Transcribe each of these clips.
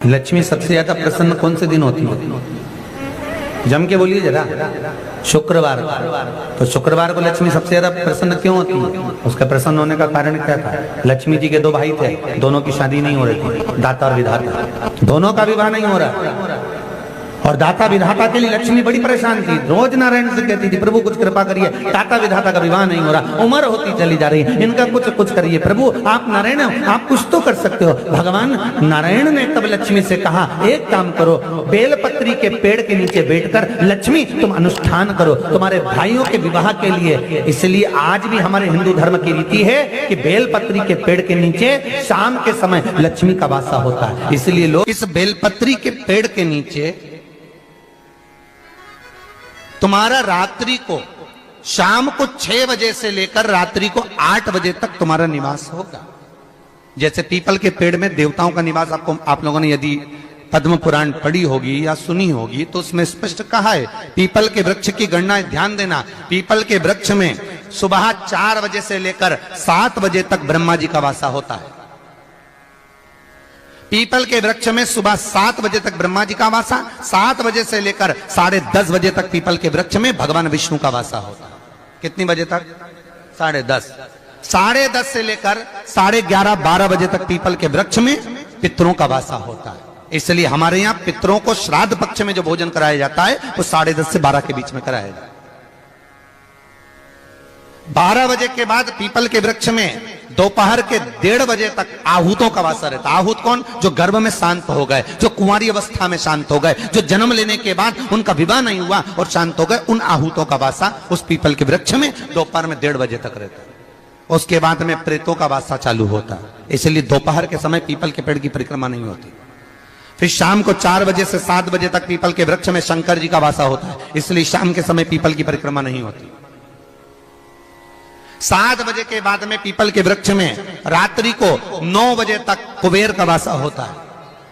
लक्ष्मी सबसे ज्यादा प्रसन्न कौन से दिन होती है? जम के बोलिए जरा। शुक्रवार। तो शुक्रवार को लक्ष्मी सबसे ज्यादा प्रसन्न क्यों होती है? उसका प्रसन्न होने का कारण क्या था? लक्ष्मी जी के दो भाई थे, दोनों की शादी नहीं हो रही थी, दाता और विधाता, दोनों का विवाह नहीं हो रहा। और दाता विधाता के लिए लक्ष्मी बड़ी परेशान थी, रोज नारायण से कहती थी प्रभु कुछ कृपा करिए, दाता विधाता का विवाह नहीं हो रहा, उम्र होती चली जा रही है, इनका कुछ करिए प्रभु, आप नारायण आप कुछ तो कर सकते हो। भगवान नारायण ने तब लक्ष्मी से कहा एक काम करो, बेलपत्री के पेड़ के नीचे बैठकर लक्ष्मी तुम अनुष्ठान करो तुम्हारे भाइयों के विवाह के लिए। इसलिए आज भी हमारे हिंदू धर्म की रीति है कि बेलपत्री के पेड़ के नीचे शाम के समय लक्ष्मी का वासा होता है। इसलिए लोग इस बेलपत्री के पेड़ के नीचे तुम्हारा रात्रि को शाम को 6 बजे से लेकर रात्रि को 8 बजे तक तुम्हारा निवास होगा। जैसे पीपल के पेड़ में देवताओं का निवास, आपको आप लोगों ने यदि पद्म पुराण पढ़ी होगी या सुनी होगी तो उसमें स्पष्ट कहा है, पीपल के वृक्ष की गणना ध्यान देना, पीपल के वृक्ष में सुबह 4 बजे से लेकर 7 बजे तक ब्रह्मा जी का वासा होता है। पीपल के वृक्ष में सुबह 7 बजे तक ब्रह्मा जी का वासा, 7 बजे से लेकर 10:30 बजे तक पीपल के वृक्ष में भगवान विष्णु का वासा होता है। कितनी बजे तक? 10:30। 10:30 से लेकर 11:30-12 बजे तक पीपल के वृक्ष में पितरों का वासा होता है। इसलिए हमारे यहाँ पितरों को श्राद्ध पक्ष में जो भोजन कराया जाता है वो 10:30 से 12 के बीच में कराया जाता है। 12 बजे के बाद पीपल के वृक्ष में दोपहर के 1:30 बजे तक आहूतों का वासा रहता है। आहूत कौन? जो गर्भ में शांत हो गए, जो कुंवारी अवस्था में शांत हो गए, जो जन्म लेने के बाद उनका विवाह नहीं हुआ और शांत हो गए, उन आहूतों का वासा उस पीपल के वृक्ष में दोपहर में 1:30 बजे तक रहता है। उसके बाद में प्रेतों का वासा चालू होता है। इसलिए दोपहर के समय पीपल के पेड़ की परिक्रमा नहीं होती। फिर शाम को 4 बजे से 7 बजे तक पीपल के वृक्ष में शंकर जी का वासा होता है। इसलिए शाम के समय पीपल की परिक्रमा नहीं होती। 7 बजे के बाद में पीपल के वृक्ष में रात्रि को 9 बजे तक कुबेर का वासा होता है।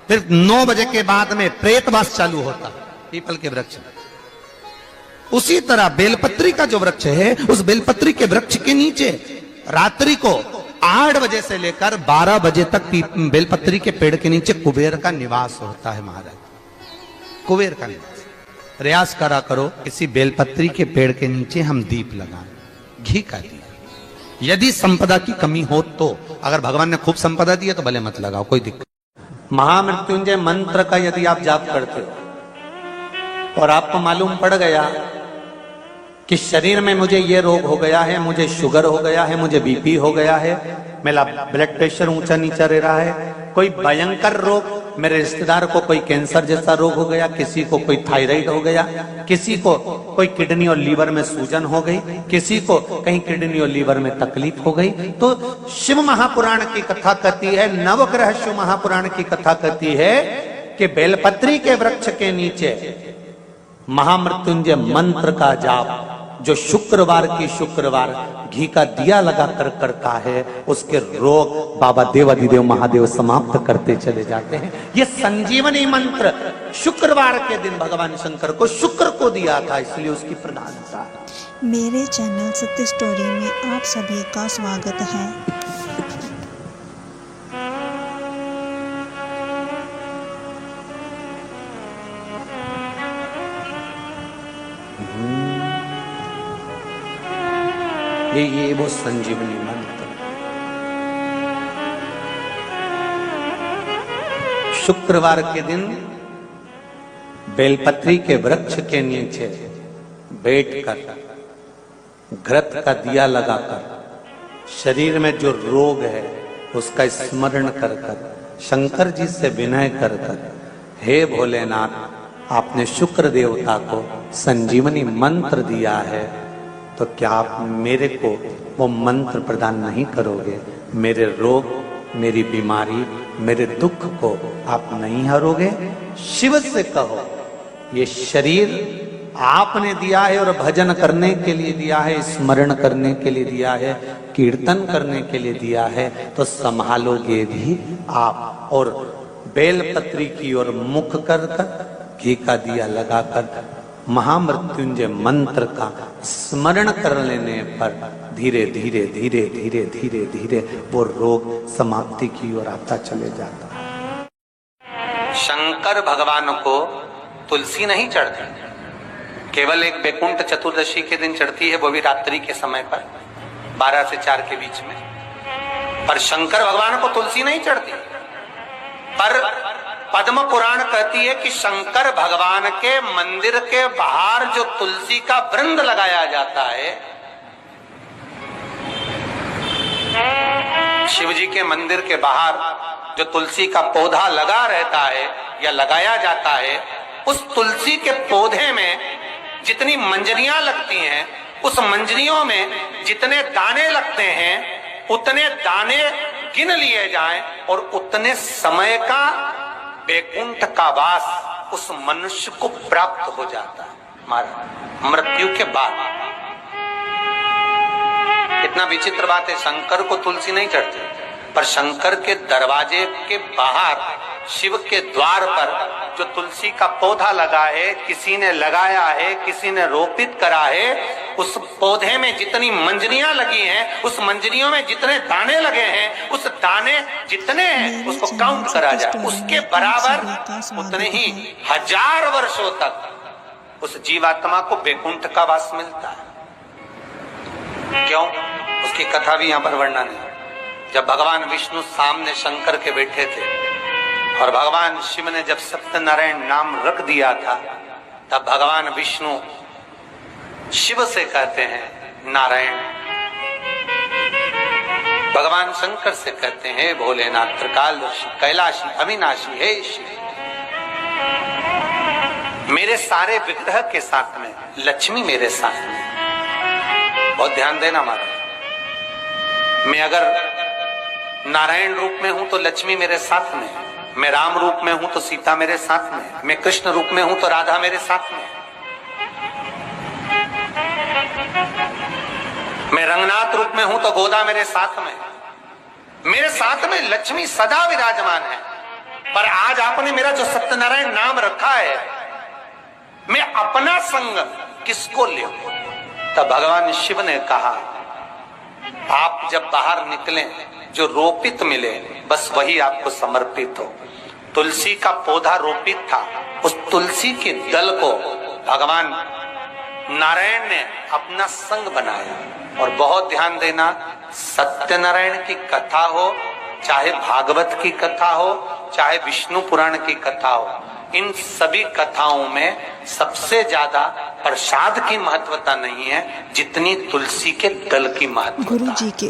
फिर 9 बजे के बाद में प्रेतवास चालू होता है पीपल के वृक्ष में। उसी तरह बेलपत्री का जो वृक्ष है, उस बेलपत्री के वृक्ष के नीचे रात्रि को 8 बजे से लेकर 12 बजे तक बेलपत्री के पेड़ के नीचे कुबेर का निवास होता है। महाराज कुबेर का निवास। प्रयास करा करो किसी बेलपत्री के पेड़ के नीचे हम दीप लगाएं, घी का दीप। यदि संपदा की कमी हो तो, अगर भगवान ने खूब संपदा दी है तो भले मत लगाओ, कोई दिक्कत। महामृत्युंजय मंत्र का यदि आप जाप करते हो और आपको मालूम पड़ गया कि शरीर में मुझे ये रोग हो गया है, मुझे शुगर हो गया है, मुझे बीपी हो गया है, मेरा ब्लड प्रेशर ऊंचा नीचा रह रहा है, कोई भयंकर रोग, मेरे रिश्तेदार को कोई कैंसर जैसा रोग हो गया, किसी को कोई थायराइड हो गया, किसी को कोई किडनी और लीवर में सूजन हो गई, किसी को कहीं किडनी और लीवर में तकलीफ हो गई, तो शिव महापुराण की कथा कहती है, नवग्रह शिव महापुराण की कथा कहती है कि बेलपत्री के वृक्ष के नीचे महामृत्युंजय मंत्र का जाप जो शुक्रवार की शुक्रवार घी का दिया लगा कर करता है, उसके रोग बाबा देवाधिदेव महादेव समाप्त करते चले जाते हैं। ये संजीवनी मंत्र शुक्रवार के दिन भगवान शंकर को शुक्र को दिया था, इसलिए उसकी प्रधानता है। मेरे चैनल सत्य स्टोरी में आप सभी का स्वागत है। ये वो संजीवनी मंत्र। शुक्रवार के दिन बेलपत्री के वृक्ष के नीचे बैठकर घृत का दिया लगाकर शरीर में जो रोग है उसका स्मरण कर कर शंकर जी से विनय कर कर, हे भोलेनाथ आपने शुक्र देवता को संजीवनी मंत्र दिया है, तो क्या आप मेरे को वो मंत्र प्रदान नहीं करोगे? मेरे रोग, मेरी बीमारी, मेरे दुख को आप नहीं हरोगे? शिव से कहो ये शरीर आपने दिया है और भजन करने के लिए दिया है, स्मरण करने के लिए दिया है, कीर्तन करने के लिए दिया है, तो संभालोगे भी आप। और बेलपत्री की ओर मुख कर कर घी का दिया लगाकर महामृत्युंजय मंत्र का स्मरण कर लेने पर धीरे धीरे धीरे धीरे धीरे धीरे वो रोग समाप्ति की ओर आता चले जाता है। शंकर भगवान को तुलसी नहीं चढ़ती, केवल एक बैकुंठ चतुर्दशी के दिन चढ़ती है, वो भी रात्रि के समय पर 12 से 4 के बीच में। पर शंकर भगवान को तुलसी नहीं चढ़ती। पर पद्म पुराण कहती है कि शंकर भगवान के मंदिर के बाहर जो तुलसी का वृंद लगाया जाता है, शिव जी के मंदिर के बाहर जो तुलसी का पौधा लगा रहता है या लगाया जाता है, उस तुलसी के पौधे में जितनी मंजरियां लगती हैं, उस मंजरियों में जितने दाने लगते हैं, उतने दाने गिन लिए जाएं और उतने समय का बैकुंठ का वास उस मनुष्य को प्राप्त हो जाता है मृत्यु के बाद। इतना विचित्र बात है, शंकर को तुलसी नहीं चढ़ती, पर शंकर के दरवाजे के बाहर शिव के द्वार पर जो तुलसी का पौधा लगा है, किसी ने लगाया है, किसी ने रोपित करा है, उस पौधे में जितनी मंजरियां लगी हैं, उस मंजरियों में जितने दाने लगे हैं, उस दाने जितने हैं उसको काउंट करा जाए, उसके बराबर उतने ही 1000 वर्षों तक उस जीवात्मा को बैकुंठ का वास मिलता है। क्यों? उसकी कथा भी यहां पर वर्णन है। जब भगवान विष्णु सामने शंकर के बैठे थे और भगवान शिव ने जब सत्यनारायण नाम रख दिया था, तब भगवान विष्णु शिव से कहते हैं नारायण। भगवान शंकर से कहते हैं भोलेनाथ, त्रिकालदर्शी, कैलाशी, अविनाशी, हे शिव। मेरे सारे विग्रह के साथ में लक्ष्मी मेरे साथ में। बहुत ध्यान देना महाराज, मैं अगर नारायण रूप में हूं तो लक्ष्मी मेरे साथ में, मैं राम रूप में हूं तो सीता मेरे साथ में, मैं कृष्ण रूप में हूं तो राधा मेरे साथ में, मैं रंगनाथ रूप में हूं तो गोदा मेरे साथ में, मेरे साथ में लक्ष्मी सदा विराजमान है। पर आज आपने मेरा जो सत्यनारायण नाम रखा है, मैं अपना संग किसको ले? तब भगवान शिव ने कहा, आप जब बाहर निकले जो रोपित मिले बस वही आपको समर्पित हो। तुलसी का पौधा रोपित था, उस तुलसी के दल को भगवान नारायण ने अपना संग बनाया। और बहुत ध्यान देना, सत्यनारायण की कथा हो, चाहे भागवत की कथा हो, चाहे विष्णु पुराण की कथा हो, इन सभी कथाओं में सबसे ज्यादा प्रसाद की महत्वता नहीं है जितनी तुलसी के दल की महत्वता। गुरु जी के